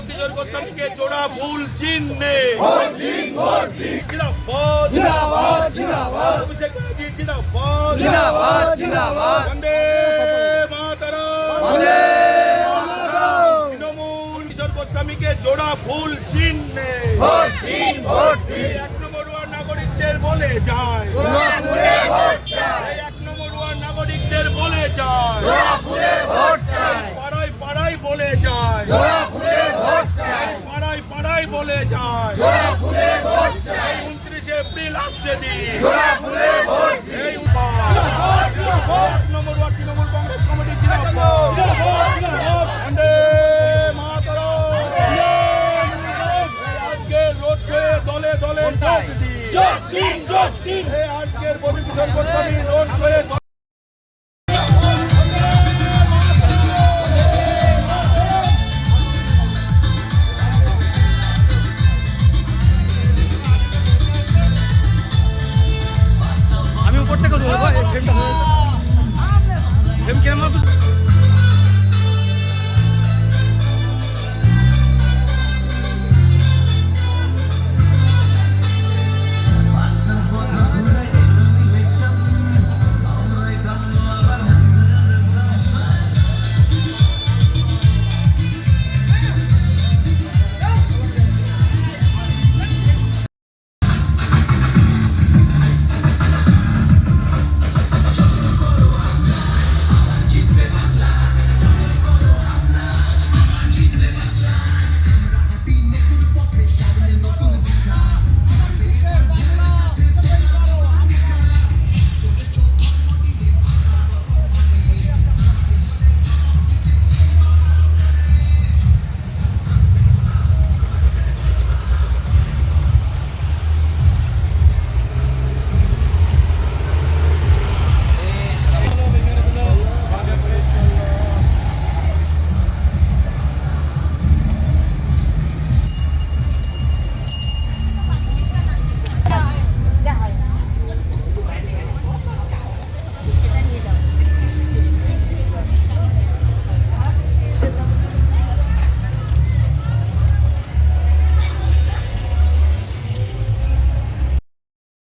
কিশোর গোস্বামীকে জোড়া ফুল চিহ্নে অভিষেক ব্যানার্জি বন্দে মাতরম। তৃণমূল কিশোর গোস্বামীকে জোড়া ফুল চিহ্নে 1 নম্বর ওয়ার্ড নাগরিকদের বলে যায়, 1 নম্বর ওয়ার্ড নাগরিকদের বলে যায়, পাড়ায় পাড়ায় বলে যায়, পাড়ায় পাড়ায় বলে যায়, 29 এপ্রিল আসছে দিন, 1 নম্বর ওয়ার্ড তৃণমূল কংগ্রেস কমিটি বন্দে মাতরম। আজকের রোড শো দলে দলে যোগ দিন, আজকের বলি কিশোর গোস্বামী রোড শো আমি উপর থেকে ধরবো ফ্রেম কেমন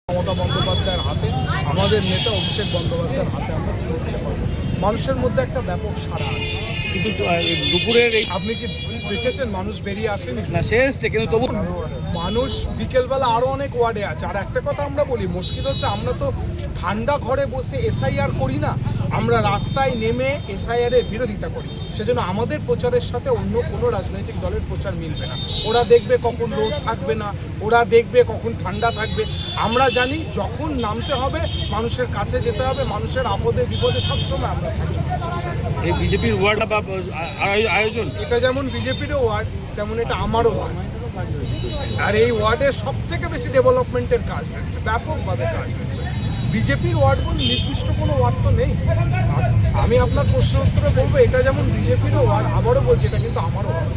মমতা বন্দ্যোপাধ্যায়ের হাতে, আমাদের নেতা অভিষেক বন্দ্যোপাধ্যায়ের হাতে আমরা তুলে দিতে পারবো। মানুষের মধ্যে একটা ব্যাপক সাড়া আছে, কিন্তু দুপুরের এই আপনি কি দেখেছেন মানুষ বেরিয়ে আসেনি? না শেষ কিন্তু তবু মানুষ বিকেলবেলা আরো অনেক ওয়ার্ডে আছে। আর একটা কথা আমরা বলি, মুশকিল হচ্ছে আমরা তো ঠান্ডা ঘরে বসে এসআইআর করি না, আমরা রাস্তায় নেমে এসআইআর এর বিরোধিতা করি। সেজন্য আমাদের প্রচারের সাথে অন্য কোনো রাজনৈতিক দলের প্রচার মিলবে না। ওরা দেখবে কখন রোদ থাকবে না, ওরা দেখবে কখন ঠান্ডা থাকবে। আমরা জানি যখন নামতে হবে, মানুষের কাছে যেতে হবে, মানুষের আপদে বিপদে সবসময় আমরা থাকি। এই বিজেপির ওয়ার্ড বা আয়োজন, এটা যেমন বিজেপিরও ওয়ার্ড, তেমন এটা আমারও ওয়ার্ড। আর এই ওয়ার্ডে সব থেকে বেশি ডেভেলপমেন্টের কাজ হচ্ছে, ব্যাপকভাবে কাজ হচ্ছে। বিজেপির ওয়ার্ড বলে নির্দিষ্ট কোনো ওয়ার্ড তো নেই। আমি আপনার প্রশ্ন উত্তরে বলবো, এটা যেমন বিজেপিরও ওয়ার্ড, আবারও বলছি এটা কিন্তু আমারও ওয়ার্ড।